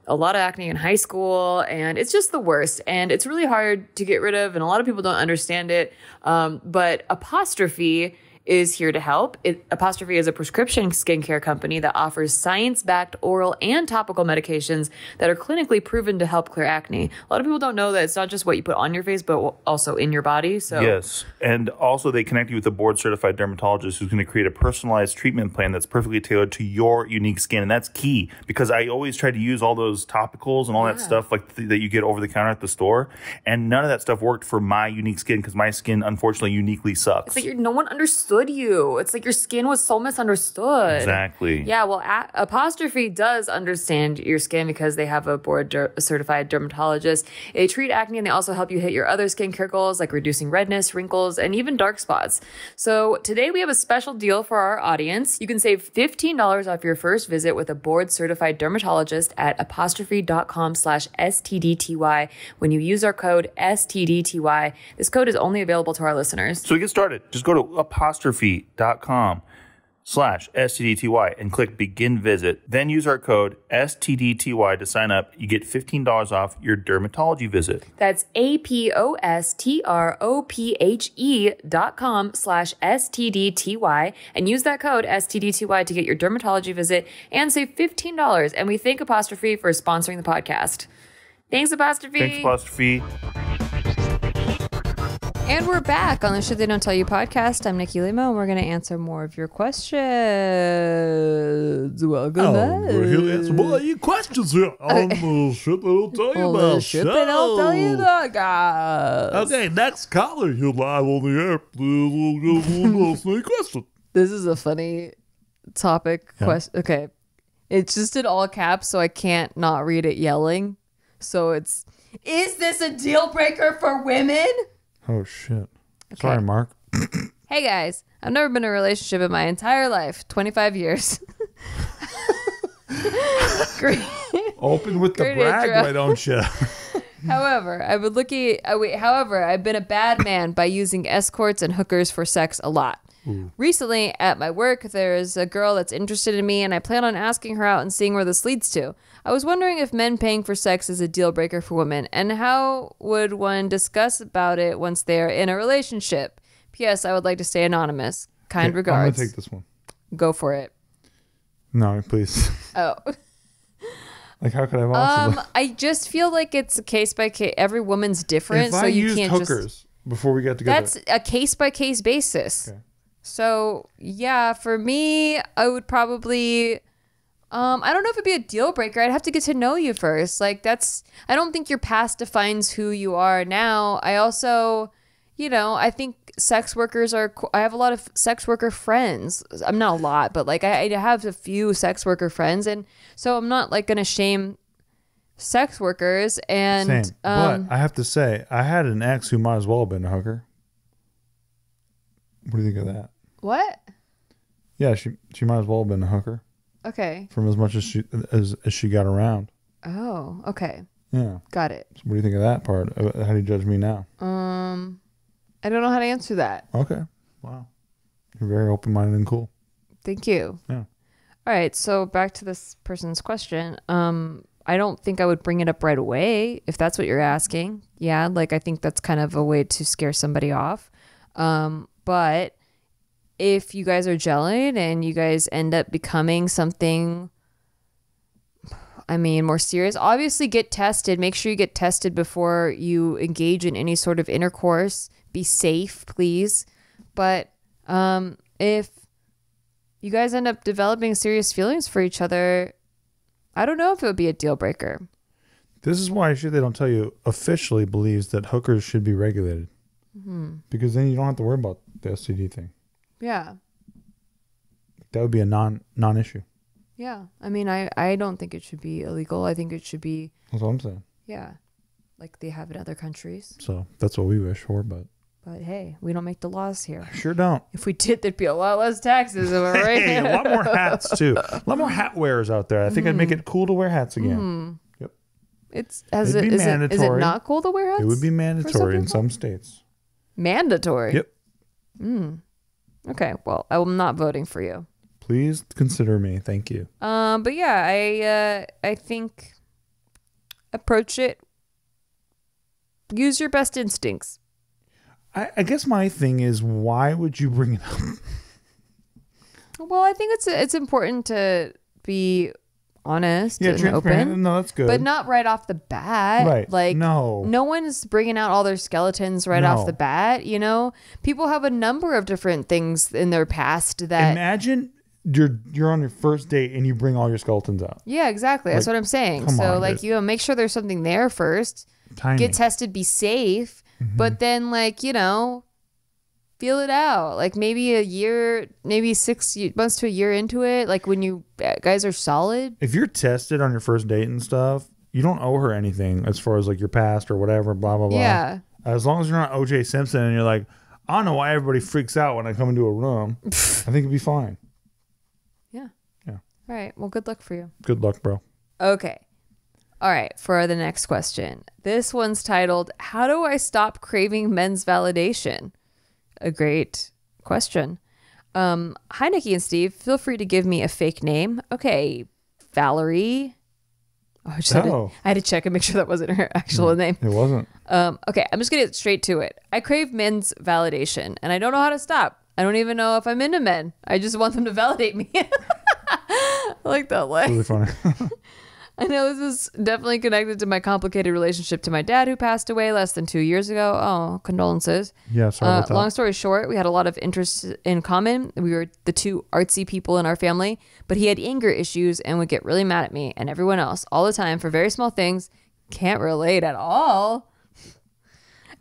a lot of acne in high school, and it's just the worst. And it's really hard to get rid of, and a lot of people don't understand it. But Apostrophe is here to help. Apostrophe is a prescription skincare company that offers science-backed oral and topical medications that are clinically proven to help clear acne. A lot of people don't know that it's not just what you put on your face, but also in your body. So yes, and also they connect you with a board-certified dermatologist who's going to create a personalized treatment plan that's perfectly tailored to your unique skin, and that's key because I always try to use all those topicals and all that stuff like that you get over the counter at the store, and none of that stuff worked for my unique skin because my skin unfortunately uniquely sucks. It's like no one understood you. It's like your skin was so misunderstood. Exactly. Yeah, well, Apostrophe does understand your skin because they have a board-certified dermatologist. They treat acne and they also help you hit your other skincare goals like reducing redness, wrinkles, and even dark spots. So today we have a special deal for our audience. You can save $15 off your first visit with a board-certified dermatologist at apostrophe.com/STDTY when you use our code STDTY. This code is only available to our listeners. So to get started, just go to apostrophe.com. STDTY and click begin visit. Then use our code STDTY to sign up. You get $15 off your dermatology visit. That's APOSTROPHE.com/STDTY and use that code STDTY to get your dermatology visit and save $15. And we thank Apostrophe for sponsoring the podcast. Thanks, Apostrophe. Thanks, Apostrophe. And we're back on the Shit They Don't Tell You podcast. I'm Nikki Limo, and we're going to answer more of your questions. Welcome back. We're here to answer more of your questions here on the Shit They Don't Tell You about Shit They Don't Tell You podcast. Okay, next caller, you're live on the air. Please question. This is a funny topic question. Okay. It's just in all caps, so I can't not read it yelling. So it's, is this a deal breaker for women? Oh, shit. Okay. Sorry, Mark. Hey, guys. I've never been in a relationship in my entire life. 25 years. Great. Open with the Great brag, intro. why don't you? However, I've been a bad man by using escorts and hookers for sex a lot. Ooh. Recently, at my work, there's a girl that's interested in me, and I plan on asking her out and seeing where this leads to. I was wondering if men paying for sex is a deal breaker for women, and how would one discuss about it once they are in a relationship? P.S. I would like to stay anonymous. Kind regards. I'm going to take this one. Go for it. No, please. Oh. Like, how could I possibly? I just feel like it's a case by case. Every woman's different, If so I you used can't hookers just. before we got together. That's a case by case basis. Okay. So yeah, for me, I would probably. I don't know if it'd be a deal breaker. I'd have to get to know you first. Like I don't think your past defines who you are now. I also, I think sex workers I have a lot of sex worker friends. I'm not a lot, but like I have a few sex worker friends. And so I'm not like going to shame sex workers. And, Same. But I have to say, I had an ex who might as well have been a hooker. What do you think of that? What? Yeah, she might as well have been a hooker. Okay. From as much as she got around. Oh, okay. Yeah. Got it. So what do you think of that part? How do you judge me now? I don't know how to answer that. Okay. Wow. You're very open-minded and cool. Thank you. Yeah. All right. So back to this person's question. I don't think I would bring it up right away if that's what you're asking. Yeah. Like I think that's kind of a way to scare somebody off. But if you guys are gelling and you guys end up becoming something, more serious, obviously get tested. Make sure you get tested before you engage in any sort of intercourse. Be safe, please. But if you guys end up developing serious feelings for each other, I don't know if it would be a deal breaker. This is why Shit They Don't Tell You officially believes that hookers should be regulated. Mm-hmm. Because then you don't have to worry about the STD thing. Yeah. That would be a non-issue. Yeah. I don't think it should be illegal. I think it should be. That's what I'm saying. Yeah. Like they have in other countries. So that's what we wish for, but hey, we don't make the laws here. Sure don't. If we did, there'd be a lot less taxes. Am I right? Hey, a lot more hats too. A lot more hat wearers out there. I think I'd make it cool to wear hats again. Yep. Is it not cool to wear hats? It would be mandatory in some states. Mandatory? Yep. Okay, well, I'm not voting for you. Please consider me. Thank you. But yeah, I think approach it. Use your best instincts. I guess my thing is, why would you bring it up? Well, I think it's important to be honest and transparent. open. No, that's good. But not right off the bat. Right. Like, no one's bringing out all their skeletons right off the bat. People have a number of different things in their past that. Imagine you're on your first date and you bring all your skeletons out. Yeah, exactly. That's what I'm saying. So make sure there's something there first. Tiny. Get tested, be safe. Mm-hmm. But then feel it out. Like maybe a year, maybe 6 months to a year into it. Like when you guys are solid. If you're tested on your first date and stuff, you don't owe her anything as far as like your past or whatever, blah, blah, blah. Yeah. As long as you're not OJ Simpson and you're like, I don't know why everybody freaks out when I come into a room. I think it'd be fine. Yeah. Yeah. All right. Well, good luck for you. Good luck, bro. Okay. All right. For the next question. This one's titled, How do I stop craving men's validation? A great question. Hi, Nikki and Steve. Feel free to give me a fake name. Okay, Valerie. Oh, I had to check and make sure that wasn't her actual name. It wasn't. Okay, I'm just going to get straight to it. I crave men's validation, and I don't know how to stop. I don't even know if I'm into men. I just want them to validate me. I like that line. Really funny. I know this is definitely connected to my complicated relationship to my dad, who passed away less than 2 years ago. Oh, condolences. Yeah, sorry about that. Long story short, we had a lot of interests in common. We were the two artsy people in our family, but he had anger issues and would get really mad at me and everyone else all the time for very small things. Can't relate at all.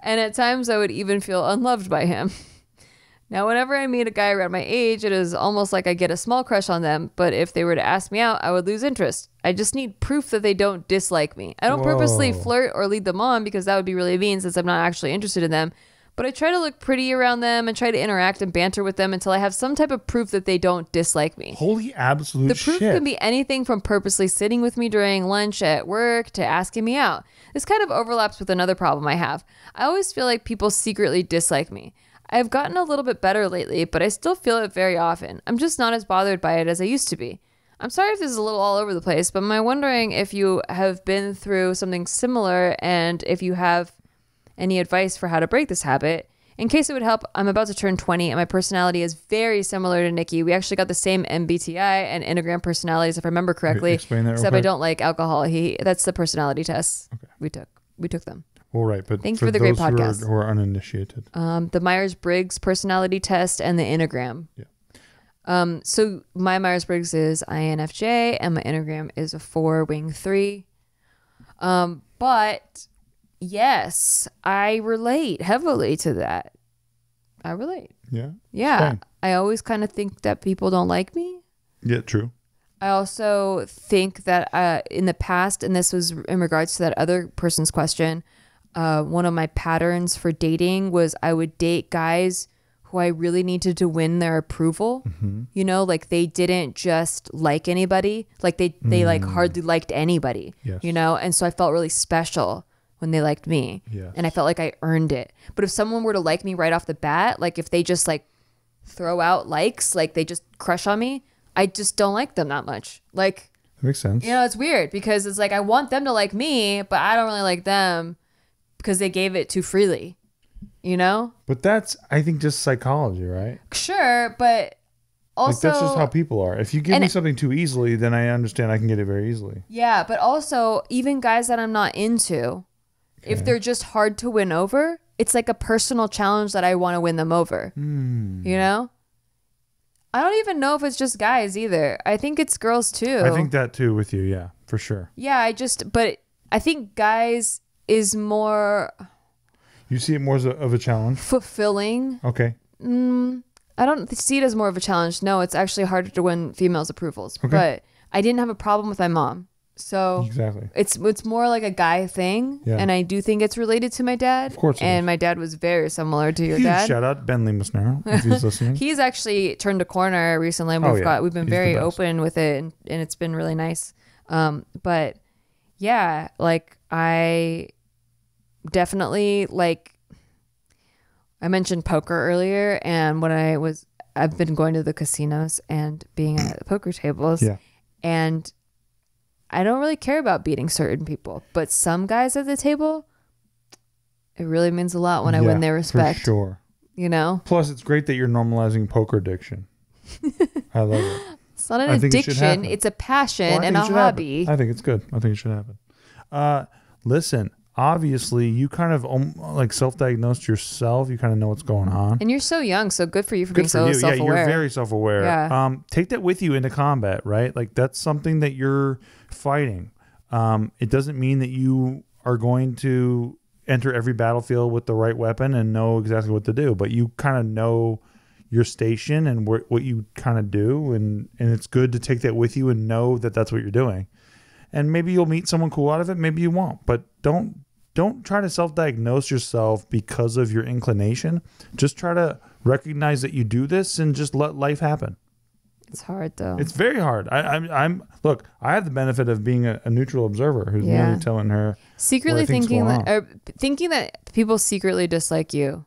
And at times I would even feel unloved by him. Now, whenever I meet a guy around my age, it is almost like I get a small crush on them, but if they were to ask me out, I would lose interest. I just need proof that they don't dislike me. I don't purposely flirt or lead them on because that would be really mean since I'm not actually interested in them, but I try to look pretty around them and try to interact and banter with them until I have some type of proof that they don't dislike me. Holy absolute The proof shit. can be anything from purposely sitting with me during lunch at work to asking me out. This kind of overlaps with another problem I have. I always feel like people secretly dislike me. I've gotten a little bit better lately, but I still feel it very often. I'm just not as bothered by it as I used to be. I'm sorry if this is a little all over the place, but I'm wondering if you have been through something similar and if you have any advice for how to break this habit. In case it would help, I'm about to turn 20 and my personality is very similar to Nikki. We actually got the same MBTI and Enneagram personalities, if I remember correctly. Explain that real except quick. I don't like alcohol. That's the personality tests we took them. Well, right, but Thank you for the great those podcast. who are uninitiated. The Myers-Briggs personality test and the Enneagram. Yeah. So my Myers-Briggs is INFJ and my Enneagram is a 4 wing 3. But yes, I relate heavily to that. I relate. Yeah. Yeah. Explain. I always kind of think that people don't like me. Yeah, true. I also think that in the past, and this was in regards to that other person's question, one of my patterns for dating was I would date guys who I really needed to win their approval. Mm-hmm. You know, like they didn't just like anybody, like they like hardly liked anybody. Yes. You know, and so I felt really special when they liked me. Yes. And I felt like I earned it. But if someone were to like me right off the bat, like if they just like throw out likes, like they just crush on me, I just don't like them that much. Like, That makes sense. you know, it's weird because it's like I want them to like me, but I don't really like them because they gave it too freely, you know? But that's, I think, just psychology, right? Sure, but also Like, that's just how people are. If you give me something too easily, then I understand I can get it very easily. yeah, but also even guys that I'm not into, if they're just hard to win over, it's like a personal challenge that I want to win them over. You know? I don't even know if it's just guys either. I think it's girls too. I think that too with you, yeah, for sure. Yeah, but I think guys is more You see it more as of a challenge? fulfilling. Okay. I don't see it as more of a challenge. No, it's actually harder to win females' approvals. Okay. But I didn't have a problem with my mom. So Exactly. it's more like a guy thing. Yeah. And I do think it's related to my dad. Of course it And is. my dad was very similar to your Huge dad. shout out Ben Limusnero, if he's listening. He's actually turned a corner recently. And Oh, yeah. we've been He's the very best. open with it and it's been really nice. But yeah, like I definitely like I mentioned poker earlier, and when I've been going to the casinos and being at the poker tables, Yeah. and I don't really care about beating certain people, but some guys at the table, it really means a lot when I win their respect. For sure. You know, Plus, it's great that you're normalizing poker addiction. I love it. it's not an I think it should addiction; happen. it's a Well, passion I think and it a should hobby. happen. I think it's good. I think it should happen. Listen, obviously, you kind of like self-diagnosed yourself. You kind of know what's going on. And you're so young, so good for you for being Good for so you. Yeah, self-aware. you're very self-aware. Yeah. Take that with you into combat, right? Like that's something that you're fighting. It doesn't mean that you are going to enter every battlefield with the right weapon and know exactly what to do, but you kind of know your station and what you kind of do, and it's good to take that with you and know that that's what you're doing. And maybe you'll meet someone cool out of it, maybe you won't, but don't try to self-diagnose yourself because of your inclination. Just try to recognize that you do this and just let life happen. It's hard though. It's very hard. Look, I have the benefit of being a neutral observer who's Yeah. merely telling her secretly what I think's thinking going that people secretly dislike you.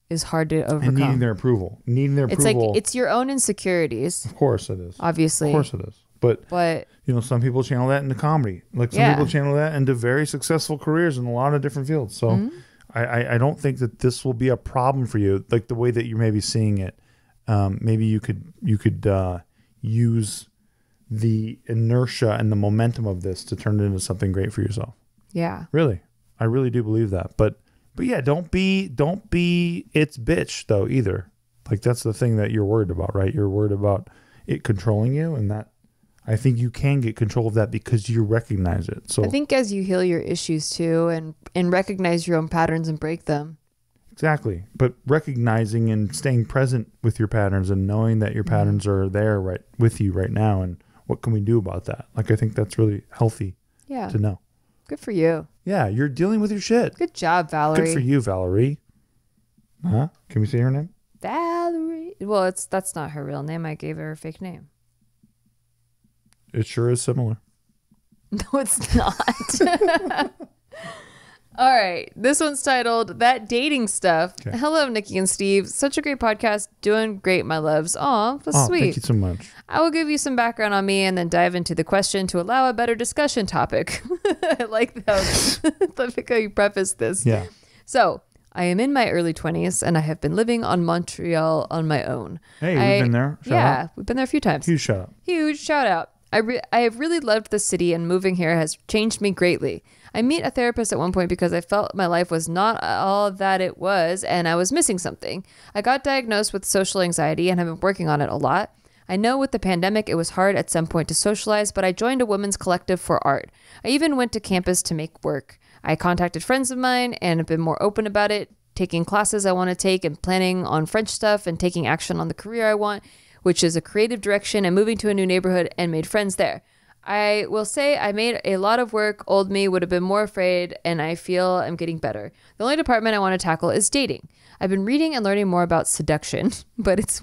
is hard to overcome. And needing their approval. It's like, it's your own insecurities. Of course it is. Obviously. Of course it is. But you know, some people channel that into comedy. Like some people channel that into very successful careers in a lot of different fields. So I don't think that this will be a problem for you. Like the way that you're maybe seeing it. Maybe you could use the inertia and the momentum of this to turn it into something great for yourself. Yeah. Really. I really do believe that. But yeah, don't be its bitch though either. Like that's the thing that you're worried about, right? You're worried about it controlling you, and that I think you can get control of that because you recognize it. So I think as you heal your issues too and recognize your own patterns and break them. Exactly. But recognizing and staying present with your patterns and knowing that your patterns are there right with you right now, and what can we do about that? Like, I think that's really healthy to know. Good for you. Yeah, you're dealing with your shit. Good job, Valerie. Good for you, Valerie. Huh? Can we say her name? Valerie. Well, that's not her real name. I gave her a fake name. It sure is similar. No, it's not. All right. This one's titled That Dating Stuff. Okay. Hello, Nikki and Steve. Such a great podcast. Doing great, my loves. Aw, that's sweet. Thank you so much. I will give you some background on me and then dive into the question to allow a better discussion topic. I like how you preface this. Yeah. So, I am in my early 20s and I have been living on Montreal on my own. Hey, we've been there. Shout out. We've been there a few times. Huge shout out. Huge shout out. I have really loved the city, and moving here has changed me greatly. I meet a therapist at one point because I felt my life was not all that it was and I was missing something. I got diagnosed with social anxiety and have been working on it a lot. I know with the pandemic it was hard at some point to socialize, but I joined a women's collective for art. I even went to campus to make work. I contacted friends of mine and have been more open about it, taking classes I want to take and planning on French stuff and taking action on the career I want, which is a creative direction, and moving to a new neighborhood and made friends there. I will say I made a lot of work. Old me would have been more afraid, and I feel I'm getting better. The only department I want to tackle is dating. I've been reading and learning more about seduction, but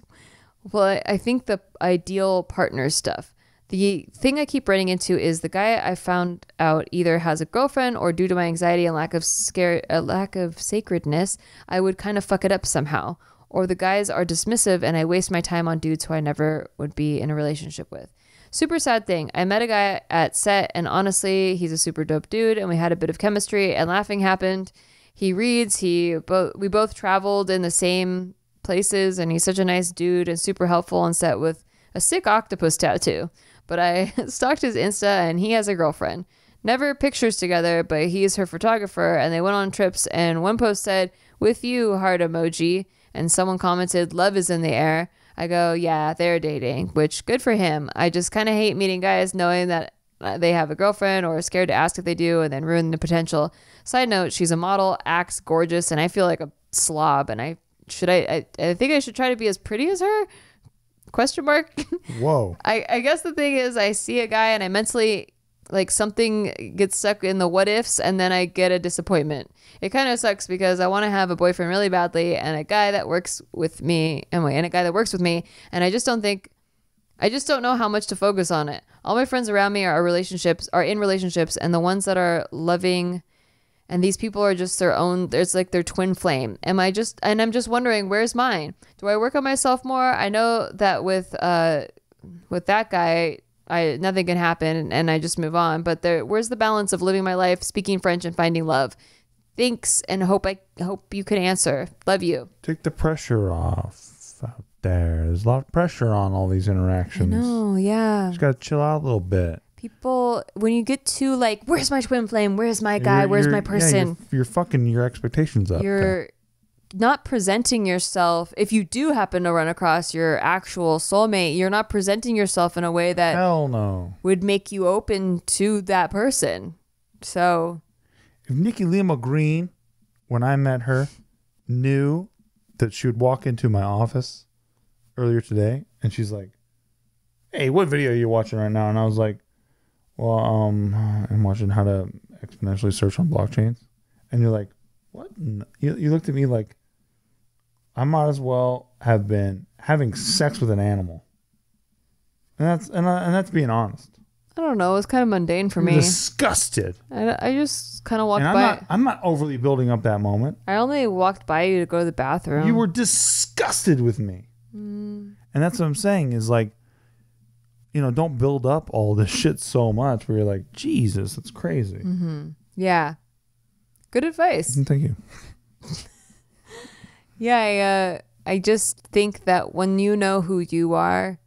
I think the ideal partner stuff. The thing I keep running into is the guy I found out either has a girlfriend, or due to my anxiety and lack of sacredness, I would kind of fuck it up somehow. Or the guys are dismissive and I waste my time on dudes who I never would be in a relationship with. Super sad thing. I met a guy at set, and honestly, he's a super dope dude, and we had a bit of chemistry and laughing happened. He reads, we both traveled in the same places, and he's such a nice dude and super helpful on set with a sick octopus tattoo. But I stalked his Insta, and he has a girlfriend. Never pictures together, but he's her photographer, and they went on trips, and one post said, "With you, heart emoji," and someone commented, "Love is in the air." I go, yeah, they're dating, which good for him. I just kind of hate meeting guys knowing that they have a girlfriend or are scared to ask if they do and then ruin the potential. Side note, she's a model, acts gorgeous, and I feel like a slob. And I think I should try to be as pretty as her? Question mark. Whoa. I guess the thing is I see a guy and I mentally, like, something gets stuck in the what ifs, and then I get a disappointment. It kind of sucks because I want to have a boyfriend really badly and a guy that works with me and a guy that works with me. And I just don't know how much to focus on it. All my friends around me are in relationships, and the ones that are loving, and these people are just their own, there's like their twin flame. I'm just wondering, where's mine? Do I work on myself more? I know that with that guy, nothing can happen and I just move on. But where's the balance of living my life, speaking French, and finding love? Thanks, and hope you can answer. Love you. Take the pressure off out there. There's a lot of pressure on all these interactions. No, yeah. Just gotta chill out a little bit. People, when you get to like, where's my twin flame? Where's my guy? Where's my person? Yeah, you're fucking your expectations up. You're not presenting yourself. If you do happen to run across your actual soulmate, you're not presenting yourself in a way that hell no would make you open to that person. So if Nikki Limo Green, when I met her, knew that she would walk into my office earlier today and she's like, "Hey, what video are you watching right now?" And I was like, "Well, I'm watching how to exponentially search on blockchains." And you're like, "What?" You looked at me like I might as well have been having sex with an animal. And that's being honest. I don't know. It was kind of mundane for me. Disgusted. I just kind of walked And by. I'm not overly building up that moment. I only walked by you to go to the bathroom. You were disgusted with me. And that's what I'm saying is like, you know, don't build up all this shit so much where you're like, Jesus, that's crazy. Mm-hmm. Yeah. Good advice. Thank you. Yeah, I just think that when you know who you are,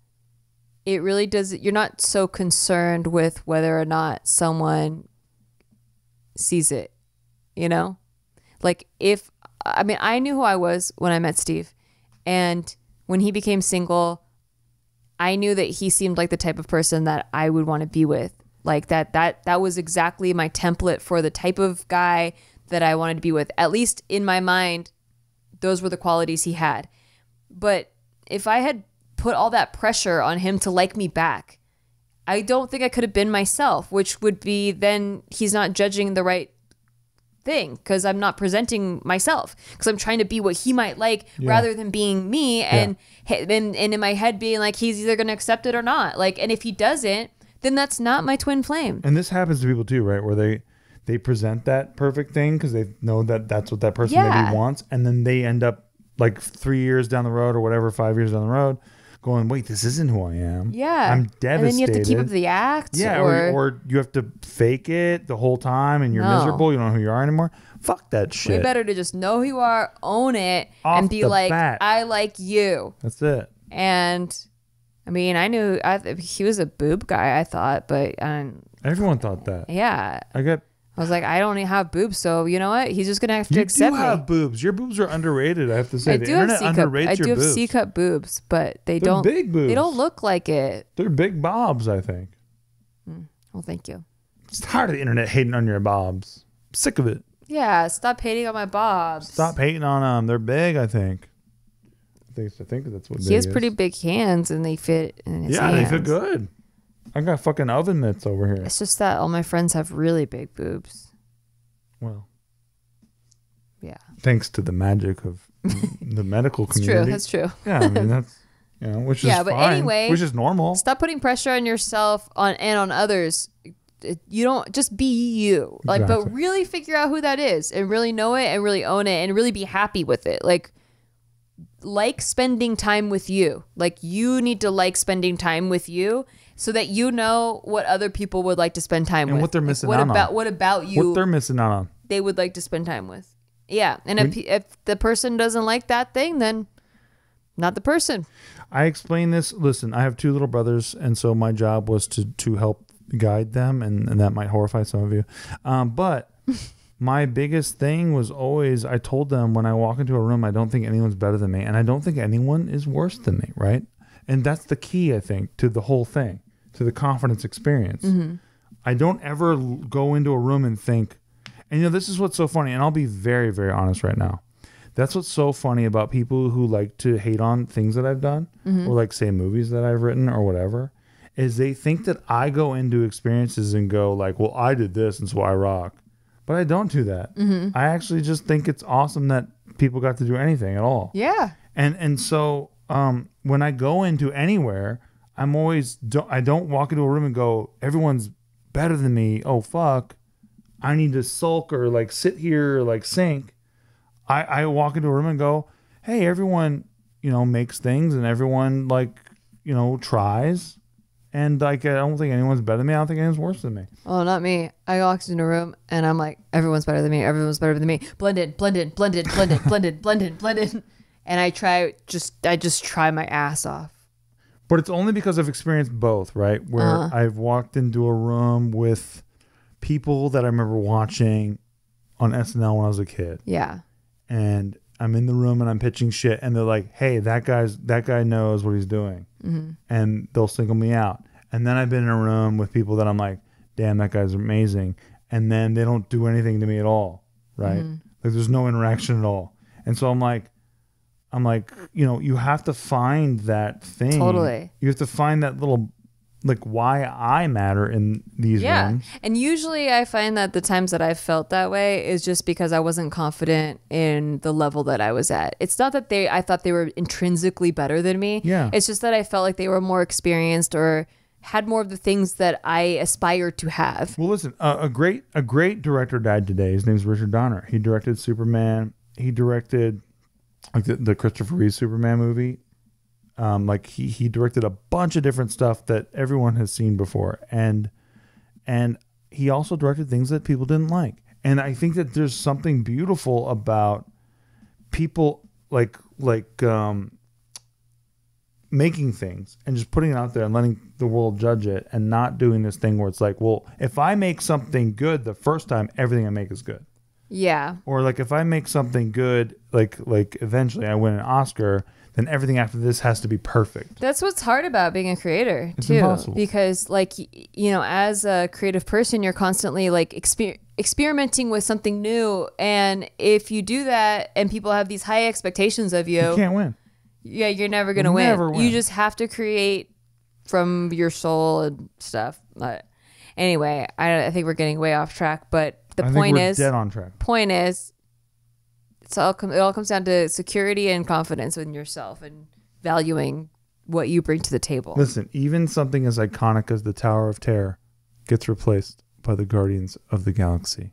it really does. You're not so concerned with whether or not someone sees it, you know? Like I knew who I was when I met Steve. And when he became single, I knew that he seemed like the type of person that I would want to be with. Like that was exactly my template for the type of guy that I wanted to be with. At least in my mind, those were the qualities he had. But if I had put all that pressure on him to like me back, I don't think I could have been myself, which would be then he's not judging the right thing because I'm not presenting myself because I'm trying to be what he might like rather than being me and in my head being like he's either going to accept it or not. Like, and if he doesn't, then that's not my twin flame. And this happens to people too, right? Where they present that perfect thing because they know that that's what that person maybe wants, and then they end up like 3 years down the road or whatever, 5 years down the road, going, wait, this isn't who I am. Yeah. I'm devastated. And then you have to keep up the act. Yeah. Or you have to fake it the whole time and you're miserable. You don't know who you are anymore. Fuck that shit. Way better to just know who you are, own it, and be like, I like you. That's it. And I mean, I knew he was a boob guy, I thought, but everyone thought that. Yeah. I was like, I don't even have boobs, so you know what? He's just gonna have to accept me. You do have boobs. Your boobs are underrated. I have to say, I do have C-cup boobs, but they're big boobs. They don't look like it. They're big bobs, I think. Well, thank you. I'm tired of the internet hating on your bobs. I'm sick of it. Yeah, stop hating on my bobs. Stop hating on them. They're big, I think. I think that's what. He has pretty big hands, and they fit in his hands. Yeah, they fit good. I got fucking oven mitts over here. It's just that all my friends have really big boobs. Well, yeah. Thanks to the magic of the medical community. That's true. Yeah, I mean that's which is but fine, anyway, which is normal. Stop putting pressure on yourself and on others. You don't just be you, but really figure out who that is and really know it and really own it and really be happy with it. Like spending time with you. Like you need to like spending time with you so that you know what other people would like to spend time with. And what they're missing out on. What about you? What they're missing out on. They would like to spend time with. Yeah. And if the person doesn't like that thing, then not the person. I explain this. Listen, I have 2 little brothers. And so my job was to help guide them. And that might horrify some of you. But my biggest thing was always, I told them when I walk into a room, I don't think anyone's better than me. And I don't think anyone is worse than me. Right. And that's the key, I think, to the whole thing, to the confidence experience. Mm-hmm. I don't ever go into a room and think, and this is what's so funny, and I'll be very, very honest right now. That's what's so funny about people who like to hate on things that I've done, or like say movies that I've written or whatever, is they think that I go into experiences and go like, well, I did this and so I rock. But I don't do that. Mm-hmm. I actually just think it's awesome that people got to do anything at all. Yeah. And so when I go into anywhere, I don't walk into a room and go, everyone's better than me. Oh, fuck. I need to sulk or like sit here or like sink. I walk into a room and go, hey, everyone, makes things and everyone tries. And like, I don't think anyone's better than me. I don't think anyone's worse than me. Oh, not me. I walked in a room and I'm like, everyone's better than me. Everyone's better than me. Blend in, blend in, blend in, blend in, blend in, blend in, blend in. And I just try my ass off. But it's only because I've experienced both, right? Where I've walked into a room with people that I remember watching on SNL when I was a kid. Yeah. And I'm in the room and I'm pitching shit and they're like, hey, that guy knows what he's doing. Mm-hmm. And they'll single me out. And then I've been in a room with people that I'm like, damn, that guy's amazing. And then they don't do anything to me at all, right? Mm-hmm. Like there's no interaction at all. And so I'm like, you have to find that thing. Totally. You have to find that little, like, why I matter in these rooms. And usually I find that the times that I've felt that way is just because I wasn't confident in the level that I was at. It's not that I thought they were intrinsically better than me. Yeah. It's just that I felt like they were more experienced or had more of the things that I aspire to have. Well, listen, a great director died today. His name's Richard Donner. He directed Superman. He directed like the Christopher Reeve Superman movie. Like he directed a bunch of different stuff that everyone has seen before, and he also directed things that people didn't like. And I think that there's something beautiful about people like making things and just putting it out there and letting the world judge it, and not doing this thing where it's like, well, if I make something good the first time, everything I make is good. Yeah. Or like if I make something good, like eventually I win an Oscar, then everything after this has to be perfect. That's what's hard about being a creator, It's too. impossible. Because, like, you know, as a creative person, you're constantly like experimenting with something new. And if you do that and people have these high expectations of you, You can't win. yeah, you're never going to You'll win. never win. You just have to create from your soul and stuff. But anyway, I think we're getting way off track. But the I think point we're is, dead on track. it all comes down to security and confidence in yourself and valuing what you bring to the table. Listen, even something as iconic as the Tower of Terror gets replaced by the Guardians of the Galaxy.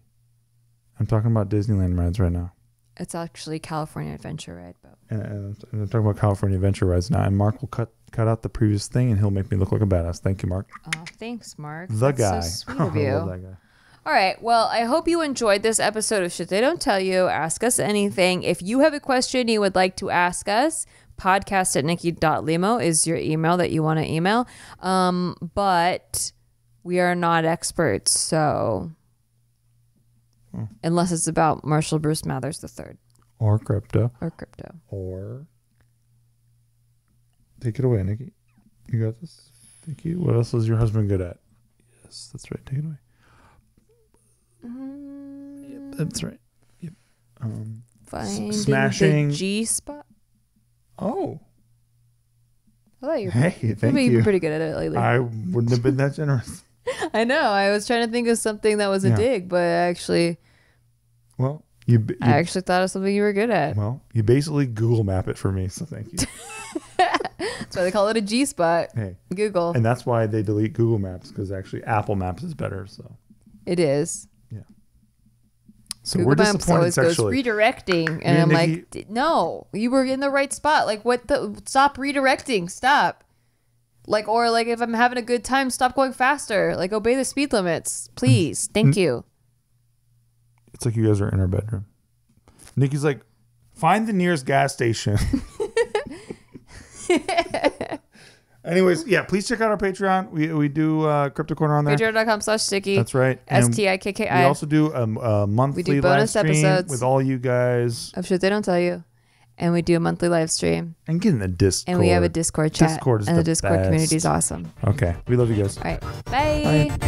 I'm talking about Disneyland rides right now. It's actually California Adventure Ride, but And I'm talking about California Adventure rides now. And Mark will cut out the previous thing, and he'll make me look like a badass. Thank you, Mark. oh, thanks, Mark. The That's guy. so sweet of I you. love that guy. All right. Well, I hope you enjoyed this episode of Shit They Don't Tell You. Ask us anything. If you have a question you would like to ask us, podcast@nikki.limo is your email that you want to email. But we are not experts, so unless it's about Marshall Bruce Mathers III Or crypto. or crypto. Or take it away, Nikki. You got this. Thank you. What else is your husband good at? Yes, that's right. Take it away. Yep, that's right. Yep. Finding smashing- the G spot. Oh. I thought you were Hey, You've thank been you. pretty good at it lately. I wouldn't have been that generous. I know. I was trying to think of something that was a Yeah. dig, but I Well, actually thought of something you were good at. well, you basically Google map it for me, so thank you. That's why they call it a G spot. Hey, Google. and that's why they delete Google Maps, because actually Apple Maps is better. So It is. So Google we're Maps disappointed always goes sexually. redirecting, and Me I'm and like, Nikki- no, you were in the right spot. Like, what the? Stop redirecting. Stop. Like, or like, if I'm having a good time, stop going faster. Like, obey the speed limits, please. Thank you. It's like you guys are in our bedroom. Nikki's like, find the nearest gas station. Anyways, yeah, please check out our Patreon. We do Crypto Corner on there. Patreon.com/sticky. That's right. And STIKKI. we also do a monthly bonus live stream episodes. with all you guys. Of shit they don't tell you. And we do a monthly live stream. And get in the Discord. And we have a Discord chat. Discord is and the the Discord best. community is awesome. Okay. We love you guys. All right. Bye. Bye.